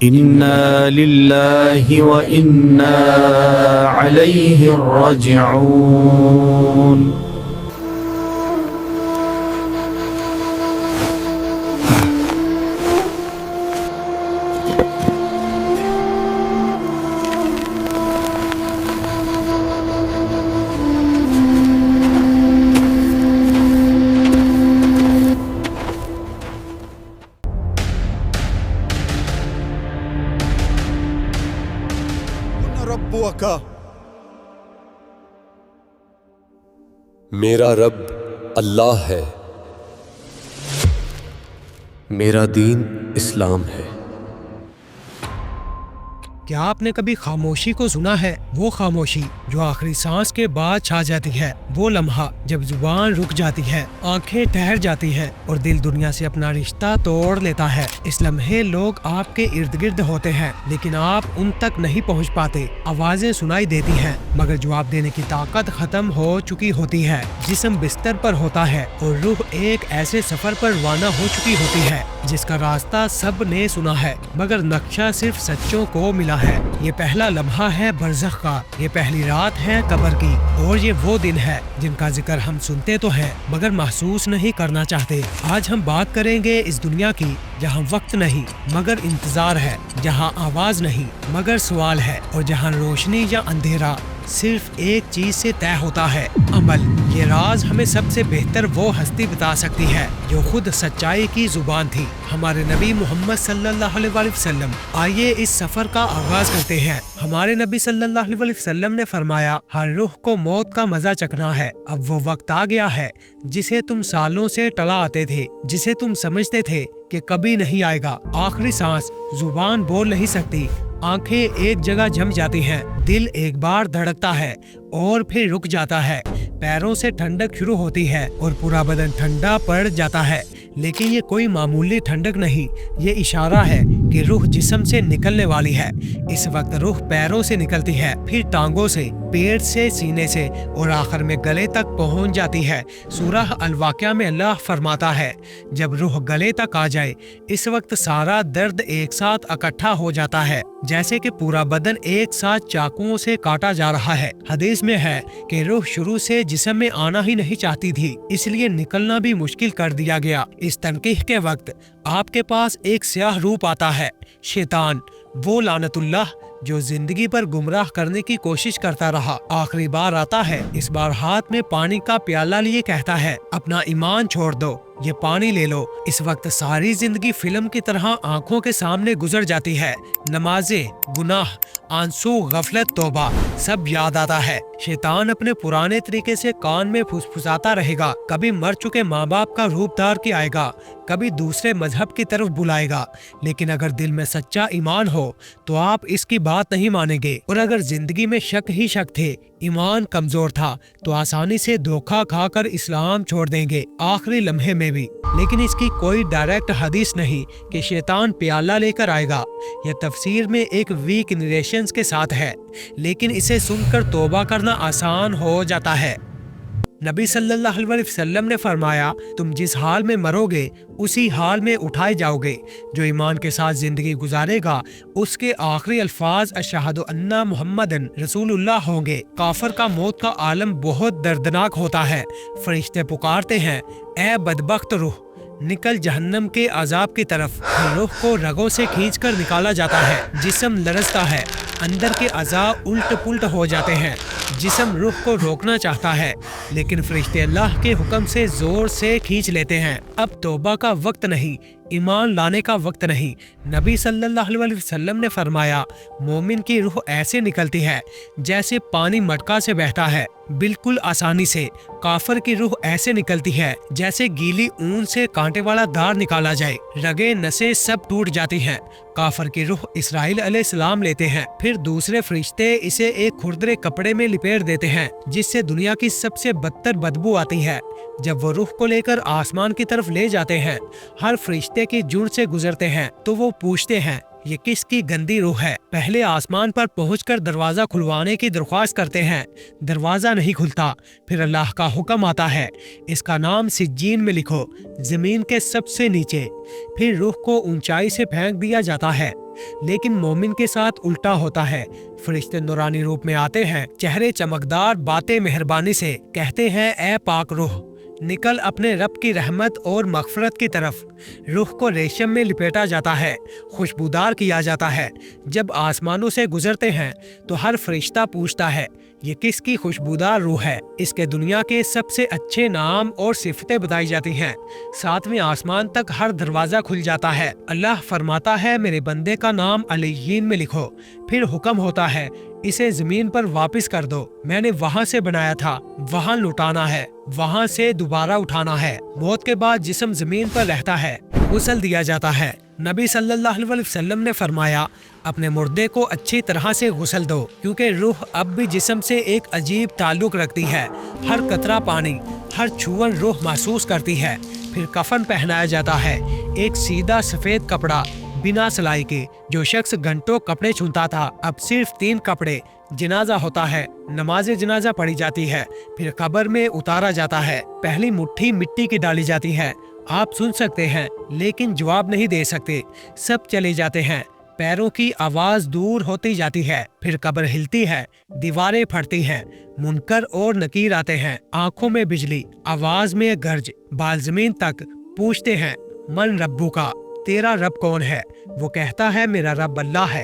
إنا لله وإنا عليه راجعون. میرا رب اللہ ہے، میرا دین اسلام ہے۔ کیا آپ نے کبھی خاموشی کو سنا ہے؟ وہ خاموشی جو آخری سانس کے بعد چھا جاتی ہے، وہ لمحہ جب زبان رک جاتی ہے، آنکھیں ٹھہر جاتی ہیں اور دل دنیا سے اپنا رشتہ توڑ لیتا ہے۔ اس لمحے لوگ آپ کے ارد گرد ہوتے ہیں لیکن آپ ان تک نہیں پہنچ پاتے۔ آوازیں سنائی دیتی ہیں مگر جواب دینے کی طاقت ختم ہو چکی ہوتی ہے۔ جسم بستر پر ہوتا ہے اور روح ایک ایسے سفر پر روانہ ہو چکی ہوتی ہے جس کا راستہ سب نے سنا ہے مگر نقشہ صرف سچوں کو ملا ہے۔ یہ پہلا لمحہ ہے برزخ کا، یہ پہلی رات ہے قبر کی، اور یہ وہ دن ہے جن کا ذکر ہم سنتے تو ہیں مگر محسوس نہیں کرنا چاہتے۔ آج ہم بات کریں گے اس دنیا کی جہاں وقت نہیں مگر انتظار ہے، جہاں آواز نہیں مگر سوال ہے، اور جہاں روشنی یا اندھیرا صرف ایک چیز سے طے ہوتا ہے، عمل۔ یہ راز ہمیں سب سے بہتر وہ ہستی بتا سکتی ہے جو خود سچائی کی زبان تھی، ہمارے نبی محمد صلی اللہ علیہ وآلہ وسلم۔ آئیے اس سفر کا آغاز کرتے ہیں۔ ہمارے نبی صلی اللہ علیہ وآلہ وسلم نے فرمایا، ہر روح کو موت کا مزہ چکھنا ہے۔ اب وہ وقت آ گیا ہے جسے تم سالوں سے ٹلا آتے تھے، جسے تم سمجھتے تھے کہ کبھی نہیں آئے گا۔ آخری سانس، زبان بول نہیں سکتی، آنکھیں ایک جگہ جم جاتی ہیں، دل ایک بار دھڑکتا ہے اور پھر رک جاتا ہے، پیروں سے ٹھنڈک شروع ہوتی ہے اور پورا بدن ٹھنڈا پڑ جاتا ہے۔ لیکن یہ کوئی معمولی ٹھنڈک نہیں، یہ اشارہ ہے کہ روح جسم سے نکلنے والی ہے۔ اس وقت روح پیروں سے نکلتی ہے، پھر ٹانگوں سے، پیٹ سے، سینے سے اور آخر میں گلے تک پہنچ جاتی ہے۔ سورہ الواقعہ میں اللہ فرماتا ہے، جب روح گلے تک آ جائے اس وقت سارا درد ایک ساتھ اکٹھا ہو جاتا ہے، جیسے کہ پورا بدن ایک ساتھ چاقوؤں سے کاٹا جا رہا ہے۔ حدیث میں ہے کہ روح شروع سے جسم میں آنا ہی نہیں چاہتی تھی، اس لیے نکلنا بھی مشکل کر دیا گیا۔ اس تنقیح کے وقت آپ کے پاس ایک سیاہ روپ آتا ہے، شیطان، وہ لعنت اللہ جو زندگی پر گمراہ کرنے کی کوشش کرتا رہا۔ آخری بار آتا ہے، اس بار ہاتھ میں پانی کا پیالہ لیے کہتا ہے، اپنا ایمان چھوڑ دو، یہ پانی لے لو۔ اس وقت ساری زندگی فلم کی طرح آنکھوں کے سامنے گزر جاتی ہے، نمازیں، گناہ، آنسو، غفلت، توبہ، سب یاد آتا ہے۔ شیطان اپنے پرانے طریقے سے کان میں پھسپھساتا رہے گا، کبھی مر چکے ماں باپ کا روپ دھار کے آئے گا، کبھی دوسرے مذہب کی طرف بلائے گا، لیکن اگر دل میں سچا ایمان ہو تو آپ اس کی بات نہیں مانیں گے۔ اور اگر زندگی میں شک ہی شک تھے، ایمان کمزور تھا، تو آسانی سے دھوکہ کھا کر اسلام چھوڑ دیں گے، آخری لمحے میں بھی۔ لیکن اس کی کوئی ڈائریکٹ حدیث نہیں کہ شیطان پیالہ لے کر آئے گا، یہ تفسیر میں ایک ویک نریشنز کے ساتھ ہے، لیکن اسے سن کر توبہ کرنا آسان ہو جاتا ہے۔ نبی صلی اللہ علیہ وسلم نے فرمایا، تم جس حال میں مرو گے اسی حال میں اٹھائے جاؤ گے۔ جو ایمان کے ساتھ زندگی گزارے گا اس کے آخری الفاظ اشہد ان محمدن رسول اللہ ہوں گے۔ کافر کا موت کا عالم بہت دردناک ہوتا ہے، فرشتے پکارتے ہیں، اے بدبخت روح، نکل جہنم کے عذاب کی طرف۔ روح کو رگوں سے کھینچ کر نکالا جاتا ہے، جسم لرزتا ہے، اندر کے اعضاء الٹ پلٹ ہو جاتے ہیں، جسم روح کو روکنا چاہتا ہے لیکن فرشتے اللہ کے حکم سے زور سے کھینچ لیتے ہیں۔ اب توبہ کا وقت نہیں، ایمان لانے کا وقت نہیں۔ نبی صلی اللہ علیہ وسلم نے فرمایا، مومن کی روح ایسے نکلتی ہے جیسے پانی مٹکا سے بہتا ہے، بالکل آسانی سے۔ کافر کی روح ایسے نکلتی ہے جیسے گیلی اون سے کانٹے والا دار نکالا جائے، رگیں نسیں سب ٹوٹ جاتی ہیں۔ کافر کی روح اسرائیل علیہ السلام لیتے ہیں، پھر دوسرے فرشتے اسے ایک کھردرے کپڑے میں لپیٹ دیتے ہیں جس سے دنیا کی سب سے بدتر بدبو آتی ہے۔ جب وہ روح کو لے کر آسمان کی طرف لے جاتے ہیں، ہر فرشتے کی جڑ سے گزرتے ہیں تو وہ پوچھتے ہیں، یہ کس کی گندی روح ہے۔ پہلے آسمان پر پہنچ کر دروازہ کھلوانے کی درخواست کرتے ہیں، دروازہ نہیں کھلتا، پھر اللہ کا حکم آتا ہے اس کا نام سجین میں لکھو، زمین کے سب سے نیچے، پھر روح کو اونچائی سے پھینک دیا جاتا ہے۔ لیکن مومن کے ساتھ الٹا ہوتا ہے، فرشتے نورانی روپ میں آتے ہیں، چہرے چمکدار، باتیں مہربانی سے، کہتے ہیں اے پاک روح نکل اپنے رب کی رحمت اور مغفرت کی طرف۔ روح کو ریشم میں لپیٹا جاتا ہے، خوشبودار کیا جاتا ہے۔ جب آسمانوں سے گزرتے ہیں تو ہر فرشتہ پوچھتا ہے یہ کس کی خوشبودار روح ہے، اس کے دنیا کے سب سے اچھے نام اور صفتیں بتائی جاتی ہیں۔ 7ویں آسمان تک ہر دروازہ کھل جاتا ہے، اللہ فرماتا ہے میرے بندے کا نام علیین میں لکھو، پھر حکم ہوتا ہے اسے زمین پر واپس کر دو، میں نے وہاں سے بنایا تھا، وہاں لٹانا ہے، وہاں سے دوبارہ اٹھانا ہے۔ موت کے بعد جسم زمین پر رہتا ہے، غسل دیا جاتا ہے۔ نبی صلی اللہ علیہ وسلم نے فرمایا اپنے مردے کو اچھی طرح سے غسل دو، کیونکہ روح اب بھی جسم سے ایک عجیب تعلق رکھتی ہے، ہر قطرہ پانی، ہر چھوئن روح محسوس کرتی ہے۔ پھر کفن پہنایا جاتا ہے، ایک سیدھا سفید کپڑا بنا سلائی کے۔ جو شخص گھنٹوں کپڑے چنتا تھا اب صرف 3 کپڑے۔ جنازہ ہوتا ہے، نماز جنازہ پڑھی جاتی ہے، پھر قبر میں اتارا جاتا ہے، پہلی مٹھی مٹی کی ڈالی جاتی ہے۔ آپ سن سکتے ہیں لیکن جواب نہیں دے سکتے، سب چلے جاتے ہیں، پیروں کی آواز دور ہوتی جاتی ہے، پھر قبر ہلتی ہے، دیواریں پھٹتی ہیں، منکر اور نکیر آتے ہیں، آنکھوں میں بجلی، آواز میں گرج، بال زمین تک، پوچھتے ہیں من ربو کا، تیرا رب کون ہے؟ وہ کہتا ہے میرا رب اللہ ہے۔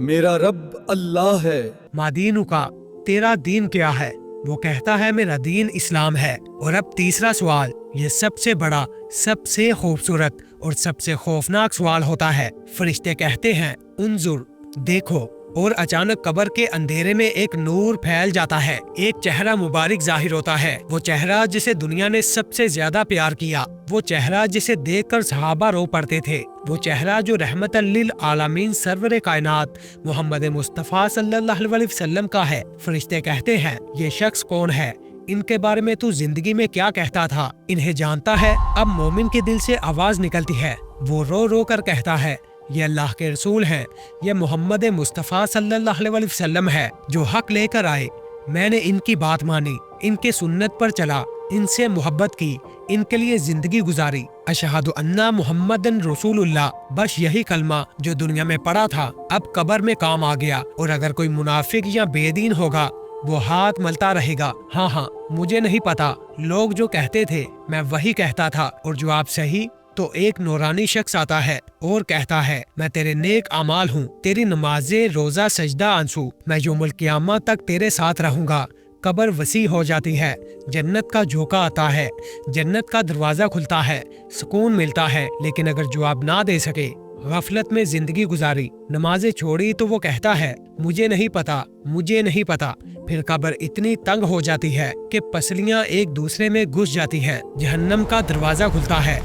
میرا رب اللہ ہے۔ مادینو کا، تیرا دین کیا ہے؟ وہ کہتا ہے میرا دین اسلام ہے۔ اور اب تیسرا سوال، یہ سب سے بڑا، سب سے خوبصورت اور سب سے خوفناک سوال ہوتا ہے۔ فرشتے کہتے ہیں انظر، دیکھو، اور اچانک قبر کے اندھیرے میں ایک نور پھیل جاتا ہے، ایک چہرہ مبارک ظاہر ہوتا ہے، وہ چہرہ جسے دنیا نے سب سے زیادہ پیار کیا، وہ چہرہ جسے دیکھ کر صحابہ رو پڑتے تھے، وہ چہرہ جو رحمت للعالمین سرور کائنات محمد مصطفیٰ صلی اللہ علیہ وسلم کا ہے۔ فرشتے کہتے ہیں یہ شخص کون ہے؟ ان کے بارے میں تو زندگی میں کیا کہتا تھا؟ انہیں جانتا ہے؟ اب مومن کے دل سے آواز نکلتی ہے، وہ رو رو کر کہتا ہے یہ اللہ کے رسول ہیں، یہ محمد مصطفیٰ صلی اللہ علیہ وسلم ہے جو حق لے کر آئے، میں نے ان کی بات مانی، ان کے سنت پر چلا، ان سے محبت کی، ان کے لیے زندگی گزاری، اشہد ان محمد رسول اللہ، بس یہی کلمہ جو دنیا میں پڑھا تھا اب قبر میں کام آ گیا۔ اور اگر کوئی منافق یا بے دین ہوگا وہ ہاتھ ملتا رہے گا، ہاں مجھے نہیں پتا، لوگ جو کہتے تھے میں وہی کہتا تھا، اور جواب صحیح تو ایک نورانی شخص آتا ہے اور کہتا ہے میں تیرے نیک اعمال ہوں، تیری نمازیں، روزہ، سجدہ، آنسو، میں یوم القیامہ تک تیرے ساتھ رہوں گا۔ قبر وسیع ہو جاتی ہے، جنت کا جھونکا آتا ہے، جنت کا دروازہ کھلتا ہے، سکون ملتا ہے، لیکن اگر جواب نہ دے سکے، غفلت میں زندگی گزاری، نمازیں چھوڑی، تو وہ کہتا ہے مجھے نہیں پتا، مجھے نہیں پتا۔ پھر قبر اتنی تنگ ہو جاتی ہے کہ پسلیاں ایک دوسرے میں گھس جاتی ہیں، جہنم کا دروازہ کھلتا ہے،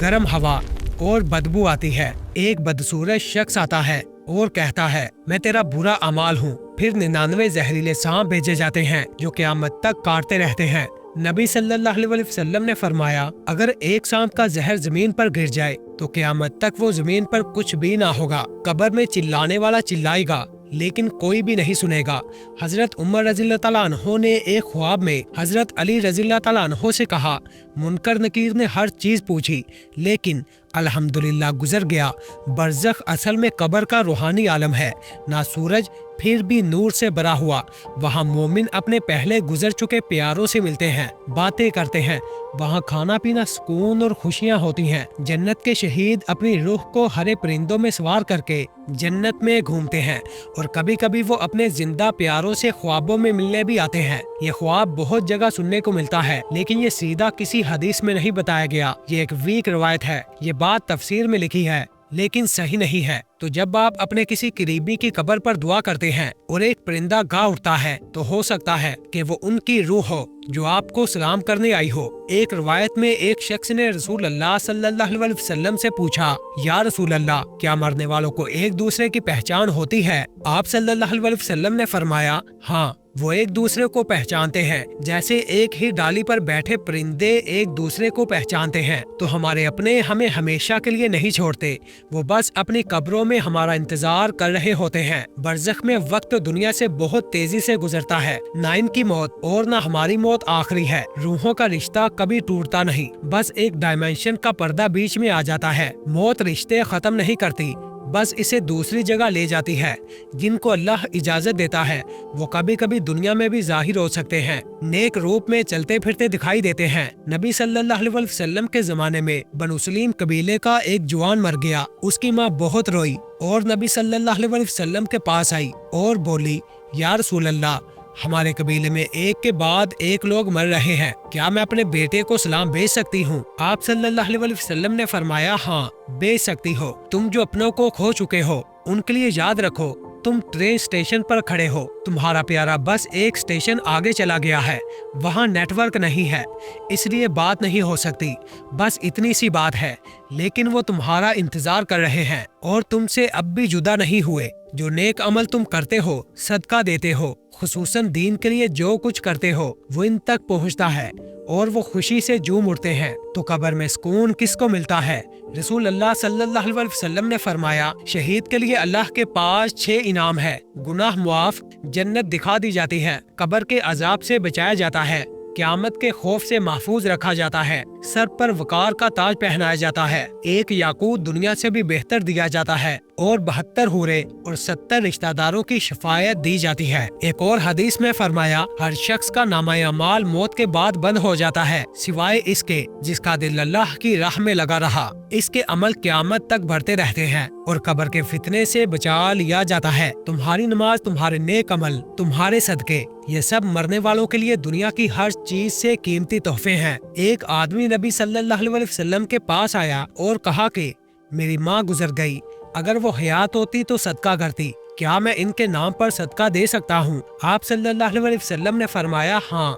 گرم ہوا اور بدبو آتی ہے، ایک بدصورت شخص آتا ہے اور کہتا ہے میں تیرا برا اعمال ہوں۔ پھر 99 زہریلے سانپ بھیجے جاتے ہیں جو قیامت تک کاٹتے رہتے ہیں۔ نبی صلی اللہ علیہ وسلم نے فرمایا اگر ایک سانپ کا زہر زمین پر گر جائے تو قیامت تک وہ زمین پر کچھ بھی نہ ہوگا۔ قبر میں چلانے والا چلائے گا لیکن کوئی بھی نہیں سنے گا۔ حضرت عمر رضی اللہ تعالیٰ عنہ نے ایک خواب میں حضرت علی رضی اللہ تعالیٰ عنہ سے کہا منکر نکیر نے ہر چیز پوچھی لیکن الحمدللہ گزر گیا۔ برزخ اصل میں قبر کا روحانی عالم ہے، نہ سورج پھر بھی نور سے بھرا ہوا۔ وہاں مومن اپنے پہلے گزر چکے پیاروں سے ملتے ہیں، باتیں کرتے ہیں، وہاں کھانا پینا، سکون اور خوشیاں ہوتی ہیں۔ جنت کے شہید اپنی روح کو ہرے پرندوں میں سوار کر کے جنت میں گھومتے ہیں، اور کبھی کبھی وہ اپنے زندہ پیاروں سے خوابوں میں ملنے بھی آتے ہیں۔ یہ خواب بہت جگہ سننے کو ملتا ہے لیکن یہ سیدھا کسی حدیث میں نہیں بتایا گیا، یہ ایک ویک روایت ہے۔ یہ بات تفسیر میں لکھی ہے لیکن صحیح نہیں ہے۔ تو جب آپ اپنے کسی قریبی کی قبر پر دعا کرتے ہیں اور ایک پرندہ گا اٹھتا ہے تو ہو سکتا ہے کہ وہ ان کی روح ہو جو آپ کو سلام کرنے آئی ہو۔ ایک روایت میں ایک شخص نے رسول اللہ صلی اللہ علیہ وسلم سے پوچھا یا رسول اللہ کیا مرنے والوں کو ایک دوسرے کی پہچان ہوتی ہے؟ آپ صلی اللہ علیہ وسلم نے فرمایا ہاں، وہ ایک دوسرے کو پہچانتے ہیں جیسے ایک ہی ڈالی پر بیٹھے پرندے ایک دوسرے کو پہچانتے ہیں۔ تو ہمارے اپنے ہمیں ہمیشہ کے لیے نہیں چھوڑتے، وہ بس اپنی قبروں میں ہمارا انتظار کر رہے ہوتے ہیں۔ برزخ میں وقت دنیا سے بہت تیزی سے گزرتا ہے، نہ ان کی موت اور نہ ہماری موت آخری ہے۔ روحوں کا رشتہ کبھی ٹوٹتا نہیں، بس ایک ڈائمینشن کا پردہ بیچ میں آ جاتا ہے۔ موت رشتے ختم نہیں کرتی، بس اسے دوسری جگہ لے جاتی ہے۔ جن کو اللہ اجازت دیتا ہے وہ کبھی کبھی دنیا میں بھی ظاہر ہو سکتے ہیں، نیک روپ میں چلتے پھرتے دکھائی دیتے ہیں۔ نبی صلی اللہ علیہ وسلم کے زمانے میں بنو سلیم قبیلے کا ایک جوان مر گیا۔ اس کی ماں بہت روئی اور نبی صلی اللہ علیہ وسلم کے پاس آئی اور بولی، یا رسول اللہ، ہمارے قبیلے میں ایک کے بعد ایک لوگ مر رہے ہیں، کیا میں اپنے بیٹے کو سلام بھیج سکتی ہوں؟ آپ صلی اللہ علیہ وسلم نے فرمایا، ہاں بھیج سکتی ہو۔ تم جو اپنوں کو کھو چکے ہو ان کے لیے یاد رکھو، تم ٹرین اسٹیشن پر کھڑے ہو، تمہارا پیارا بس ایک اسٹیشن آگے چلا گیا ہے، وہاں نیٹ ورک نہیں ہے، اس لیے بات نہیں ہو سکتی، بس اتنی سی بات ہے، لیکن وہ تمہارا انتظار کر رہے ہیں اور تم سے اب بھی جدا نہیں ہوئے۔ جو نیک عمل تم کرتے ہو، صدقہ دیتے ہو، خصوصاً دین کے لیے جو کچھ کرتے ہو، وہ ان تک پہنچتا ہے اور وہ خوشی سے جھوم اٹھتے ہیں۔ تو قبر میں سکون کس کو ملتا ہے؟ رسول اللہ صلی اللہ علیہ وسلم نے فرمایا، شہید کے لیے اللہ کے پاس 6 انعام ہے، گناہ معاف، جنت دکھا دی جاتی ہے، قبر کے عذاب سے بچایا جاتا ہے، قیامت کے خوف سے محفوظ رکھا جاتا ہے، سر پر وقار کا تاج پہنایا جاتا ہے، ایک یاقوت دنیا سے بھی بہتر دیا جاتا ہے، اور 72 حوریں اور 70 رشتہ داروں کی شفاعت دی جاتی ہے۔ ایک اور حدیث میں فرمایا، ہر شخص کا نامہ اعمال موت کے بعد بند ہو جاتا ہے، سوائے اس کے جس کا دل اللہ کی راہ میں لگا رہا، اس کے عمل قیامت تک بڑھتے رہتے ہیں اور قبر کے فتنے سے بچا لیا جاتا ہے۔ تمہاری نماز، تمہارے نیک عمل، تمہارے صدقے، یہ سب مرنے والوں کے لیے دنیا کی ہر چیز سے قیمتی تحفے ہیں۔ ایک آدمی نبی صلی اللہ علیہ وسلم کے پاس آیا اور کہا کہ میری ماں گزر گئی، اگر وہ حیات ہوتی تو صدقہ کرتی، کیا میں ان کے نام پر صدقہ دے سکتا ہوں؟ آپ صلی اللہ علیہ وسلم نے فرمایا، ہاں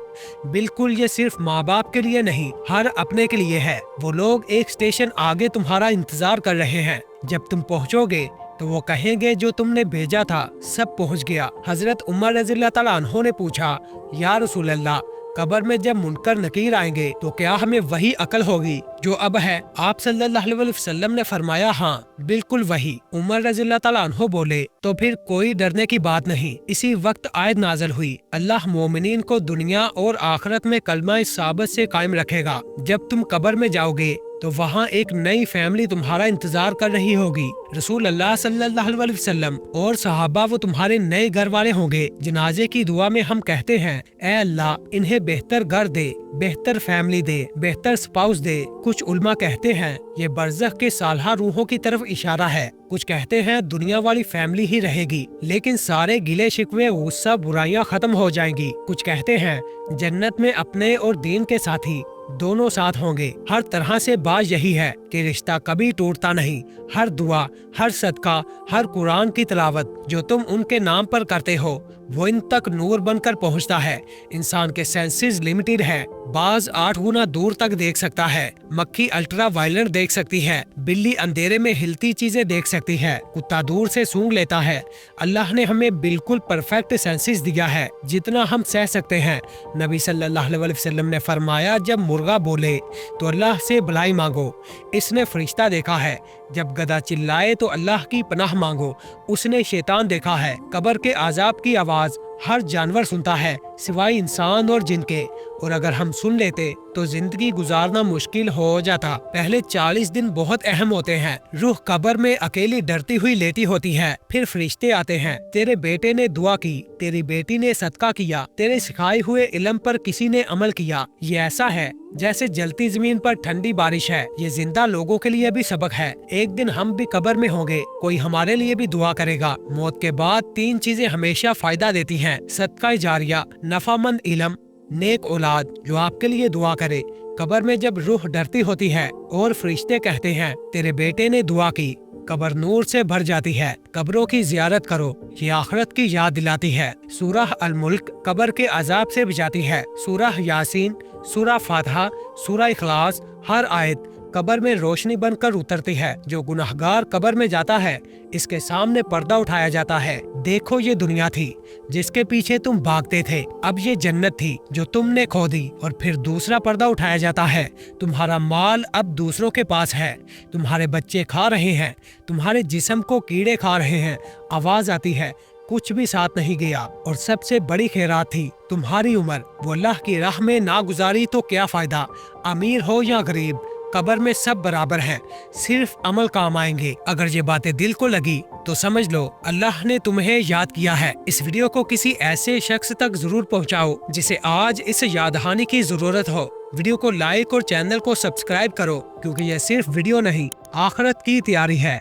بالکل، یہ صرف ماں باپ کے لیے نہیں، ہر اپنے کے لیے ہے۔ وہ لوگ ایک اسٹیشن آگے تمہارا انتظار کر رہے ہیں، جب تم پہنچو گے تو وہ کہیں گے جو تم نے بھیجا تھا سب پہنچ گیا۔ حضرت عمر رضی اللہ تعالیٰ عنہ نے پوچھا، یا رسول اللہ، قبر میں جب منکر نکیر آئیں گے تو کیا ہمیں وہی عقل ہوگی جو اب ہے؟ آپ صلی اللہ علیہ وسلم نے فرمایا، ہاں بالکل وہی۔ عمر رضی اللہ تعالیٰ عنہ بولے، تو پھر کوئی ڈرنے کی بات نہیں۔ اسی وقت آیت نازل ہوئی، اللہ مومنین کو دنیا اور آخرت میں کلمہ ثابت سے قائم رکھے گا۔ جب تم قبر میں جاؤ گے تو وہاں ایک نئی فیملی تمہارا انتظار کر رہی ہوگی۔ رسول اللہ صلی اللہ علیہ وسلم اور صحابہ وہ تمہارے نئے گھر والے ہوں گے۔ جنازے کی دعا میں ہم کہتے ہیں، اے اللہ انہیں بہتر گھر دے، بہتر فیملی دے، بہتر سپاؤس دے۔ کچھ علماء کہتے ہیں یہ برزخ کے صالحہ روحوں کی طرف اشارہ ہے، کچھ کہتے ہیں دنیا والی فیملی ہی رہے گی لیکن سارے گلے شکوے، غصہ، برائیاں ختم ہو جائیں گی۔ کچھ کہتے ہیں جنت میں اپنے اور دین کے ساتھی دونوں ساتھ ہوں گے۔ ہر طرح سے بات یہی ہے کہ رشتہ کبھی ٹوٹتا نہیں۔ ہر دعا، ہر صدقہ، ہر قرآن کی تلاوت جو تم ان کے نام پر کرتے ہو وہ ان تک نور بن کر پہنچتا ہے۔ انسان کے سینسز لمیٹڈ ہے، بعض 8 گنا دور تک دیکھ سکتا ہے، مکھی الٹرا وائلٹ دیکھ سکتی ہے، بلی اندھیرے میں ہلتی چیزیں دیکھ سکتی ہے، کتا دور سے سونگ لیتا ہے۔ اللہ نے ہمیں بالکل پرفیکٹ سینسز دیا ہے، جتنا ہم سہ سکتے ہیں۔ نبی صلی اللہ علیہ وسلم نے فرمایا، جب مرغا بولے تو اللہ سے بھلائی مانگو، اس نے فرشتہ دیکھا ہے، جب گدھا چلائے تو اللہ کی پناہ مانگو، اس نے شیطان دیکھا ہے۔ قبر کے عذاب کی آواز ہر جانور سنتا ہے سوائے انسان اور جن کے، اور اگر ہم سن لیتے تو زندگی گزارنا مشکل ہو جاتا۔ پہلے 40 دن بہت اہم ہوتے ہیں۔ روح قبر میں اکیلی ڈرتی ہوئی لیٹی ہوتی ہے، پھر فرشتے آتے ہیں، تیرے بیٹے نے دعا کی، تیری بیٹی نے صدقہ کیا، تیرے سکھائے ہوئے علم پر کسی نے عمل کیا۔ یہ ایسا ہے جیسے جلتی زمین پر ٹھنڈی بارش ہے۔ یہ زندہ لوگوں کے لیے بھی سبق ہے، ایک دن ہم بھی قبر میں ہوں گے، کوئی ہمارے لیے بھی دعا کرے گا۔ موت کے بعد 3 چیزیں ہمیشہ فائدہ دیتی ہیں، صدقہ جاریہ، نفع مند علم، نیک اولاد جو آپ کے لیے دعا کرے۔ قبر میں جب روح ڈرتی ہوتی ہے اور فرشتے کہتے ہیں تیرے بیٹے نے دعا کی، قبر نور سے بھر جاتی ہے۔ قبروں کی زیارت کرو، یہ آخرت کی یاد دلاتی ہے۔ سورہ الملک قبر کے عذاب سے بچاتی ہے۔ سورہ یاسین، سورہ فاتحہ، سورہ اخلاص، ہر آیت قبر میں روشنی بن کر اترتی ہے۔ جو گناہگار قبر میں جاتا ہے اس کے سامنے پردہ اٹھایا جاتا ہے۔ دیکھو یہ دنیا تھی جس کے پیچھے تم بھاگتے تھے، اب یہ جنت تھی جو تم نے کھو دی۔ اور پھر دوسرا پردہ اٹھایا جاتا ہے، تمہارا مال اب دوسروں کے پاس ہے، تمہارے بچے کھا رہے ہیں، تمہارے جسم کو کیڑے کھا رہے ہیں۔ آواز آتی ہے کچھ بھی ساتھ نہیں گیا۔ اور سب سے بڑی خیرات تھی تمہاری عمر، وہ اللہ کی راہ میں نہ گزاری تو کیا فائدہ، امیر ہو یا غریب، قبر میں سب برابر ہیں، صرف عمل کام آئیں گے۔ اگر یہ باتیں دل کو لگی تو سمجھ لو اللہ نے تمہیں یاد کیا ہے۔ اس ویڈیو کو کسی ایسے شخص تک ضرور پہنچاؤ جسے آج اس یاد دہانی کی ضرورت ہو۔ ویڈیو کو لائک اور چینل کو سبسکرائب کرو، کیونکہ یہ صرف ویڈیو نہیں، آخرت کی تیاری ہے۔